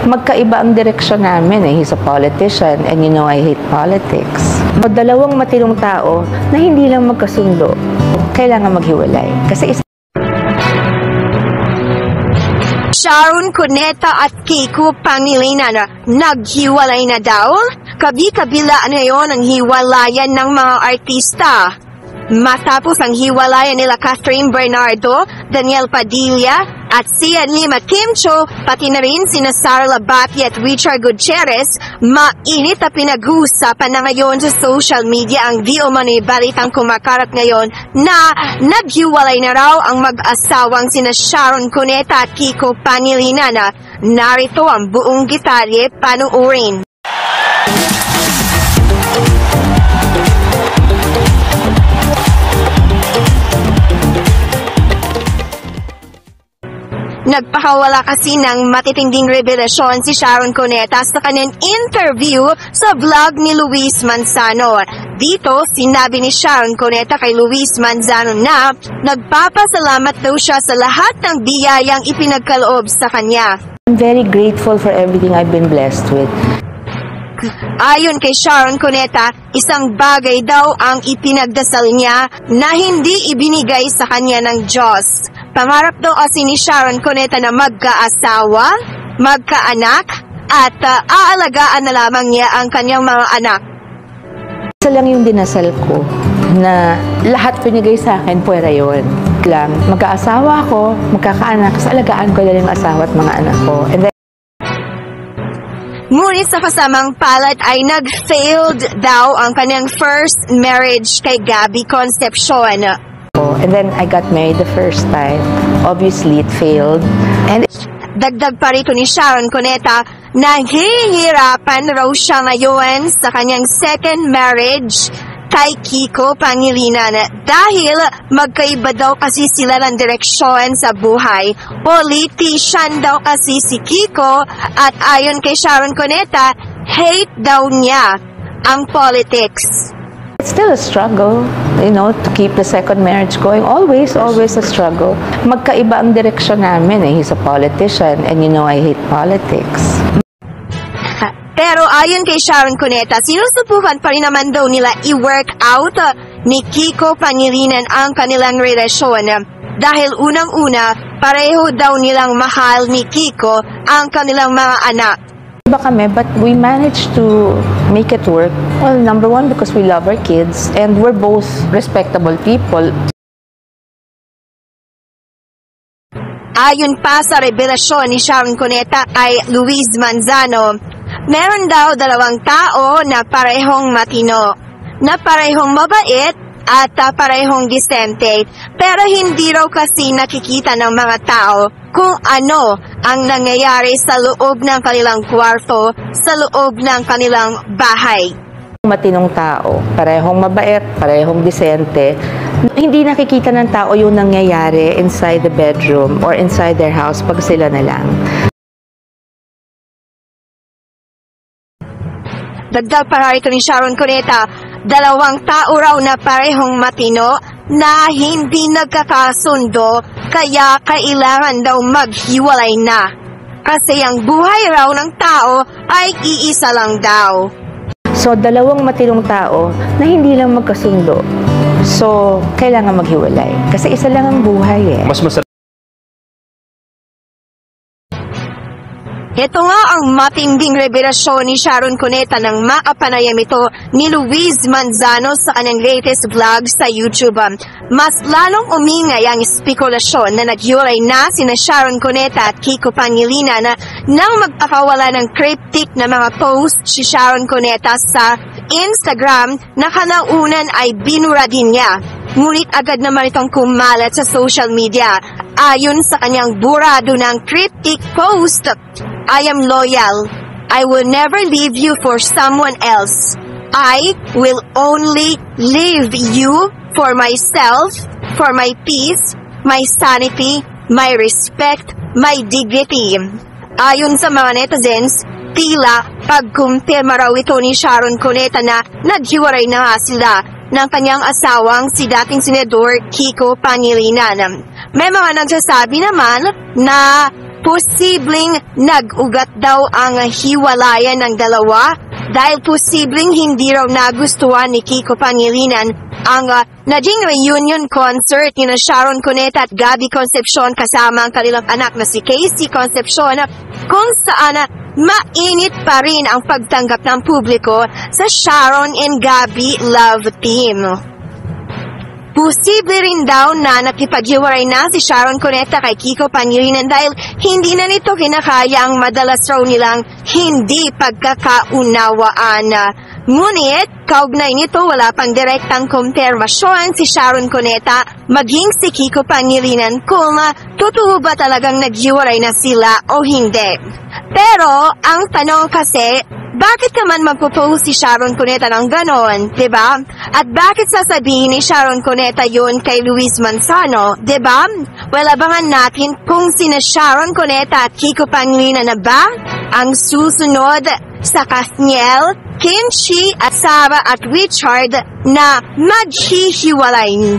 Magkaiba ang direksyon namin eh. He's a politician and you know I hate politics. Dalawang matinong tao na hindi lang magkasundo, kailangan maghiwalay. Kasi Sharon Cuneta at Kiko Pangilinan naghiwalay na daw? Kabi-kabila ngayon ang hiwalayan ng mga artista. Matapos ang hiwalayan nila Catherine Bernardo, Daniel Padilla, at Sian Lima Kimcho, pati na rin sina Sara Labati at Richard Gutierrez, mainit na pinag-uusapan na ngayon sa social media ang di umano'y balitang kumakarat ngayon na naghiwalay na raw ang mag-asawang sina Sharon Cuneta at Kiko Pangilinan. Narito ang buong detalye, panuurin. Nagpakawala kasi ng matitinding revelasyon si Sharon Cuneta sa kanyang interview sa vlog ni Luis Manzano. Dito, sinabi ni Sharon Cuneta kay Luis Manzano na nagpapasalamat daw siya sa lahat ng biyayang ipinagkaloob sa kanya. I'm very grateful for everything I've been blessed with. Ayon kay Sharon Cuneta, isang bagay daw ang ipinagdasal niya na hindi ibinigay sa kanya ng Diyos. Pangarap daw kasi ni Sharon Cuneta na magkaasawa, magkaanak, at aalagaan na lamang niya ang kanyang mga anak. Isa lang yung dinasal ko, na lahat pinigay sa akin, pwera yun. Lang, magkaasawa ako, magkakaanak, sa alagaan ko lang yung asawa at mga anak ko. And then, ngunit sa kasamang palad ay nag-failed daw ang kanyang first marriage kay Gabby Concepcion. And then I got married the first time. Obviously, it failed. And dagdag pa rito ni Sharon Cuneta, nahihirapan raw siya ngayon sa kanyang second marriage kay Kiko Pangilinan dahil magkaiba daw kasi sila ng direksyon sa buhay. Politician daw kasi si Kiko at ayon kay Sharon Cuneta, hate daw niya ang politics. it's still a struggle, you know, to keep the second marriage going. Always a struggle. Magkaiba ang direksyon namin eh. He's a politician and you know I hate politics. Pero ayon kay Sharon Cuneta, sinusubukan pa rin naman daw nila i-work out ni Kiko Pangilinan ang kanilang relasyon. Dahil unang-una, pareho daw nilang mahal ni Kiko ang kanilang mga anak. Iba kami, but we managed to make it work. Well, number one, because we love our kids and we're both respectable people. Ayon pa sa revelasyon ni Sharon Cuneta ay Luis Manzano, meron daw dalawang tao na parehong matino, na parehong mabait at parehong disente, pero hindi raw kasi nakikita ng mga tao kung ano ang nangyayari sa loob ng kanilang kwarto, sa loob ng kanilang bahay. Matinong tao, parehong mabait, parehong disente, hindi nakikita ng tao yung nangyayari inside the bedroom or inside their house pag sila na lang. Dagdag pa rito ni Sharon Cuneta, dalawang tao raw na parehong matino na hindi nagkakasundo kaya kailangan daw maghiwalay na. Kasi ang buhay raw ng tao ay iisa lang daw. So, dalawang matinong tao na hindi lang magkasundo. So, kailangan maghiwalay. Kasi isa lang ang buhay eh. Ito nga ang matinding revelasyon ni Sharon Cuneta nang makapanayam ito ni Luis Manzano sa kanyang latest vlog sa YouTube. Mas lalong umingay ang spekulasyon na naghiwalay na sina Sharon Cuneta at Kiko Pangilinan nang magpakawala ng cryptic na mga post si Sharon Cuneta sa Instagram na kalaunan ay binura din niya. Ngunit agad naman itong kumalat sa social media. Ayon sa kanyang burado ng cryptic post, I am loyal. I will never leave you for someone else. I will only leave you for myself, for my peace, my sanity, my respect, my dignity. Ayon sa mga netizens, tila pagkumpirma raw ito ni Sharon Cuneta na naghiwalay na nga sila ng kanyang asawang si dating senador Kiko Pangilinan. May mga nagsasabi naman na posibleng nag-ugat daw ang hiwalayan ng dalawa dahil posibleng hindi raw nagustuhan ni Kiko Pangilinan ang naging reunion concert ni Sharon Cuneta at Gabby Concepcion kasama ang kanilang anak na si Casey Concepcion kung saan mainit pa rin ang pagtanggap ng publiko sa Sharon and Gabby love team. Posible rin daw na nakipaghiwalay na si Sharon Cuneta kay Kiko Pangilinan dahil hindi na nito kinakaya ang madalas raw nilang hindi pagkakaunawaan. Ngunit, kaugnay nito wala pang direktang kumpirmasyon si Sharon Cuneta maging si Kiko Pangilinan kung totoo ba talagang naghiwalay na sila o hindi. Pero, ang tanong kasi, bakit naman magpo-post si Sharon Cuneta ng ganon, diba? At bakit sasabihin ni Sharon Cuneta yun kay Luis Manzano, diba? Well, abangan natin kung sina Sharon Cuneta at Kiko Pangilinan na ba ang susunod sa Kathniel, Kimchi at Sarah at Richard na maghihiwalay.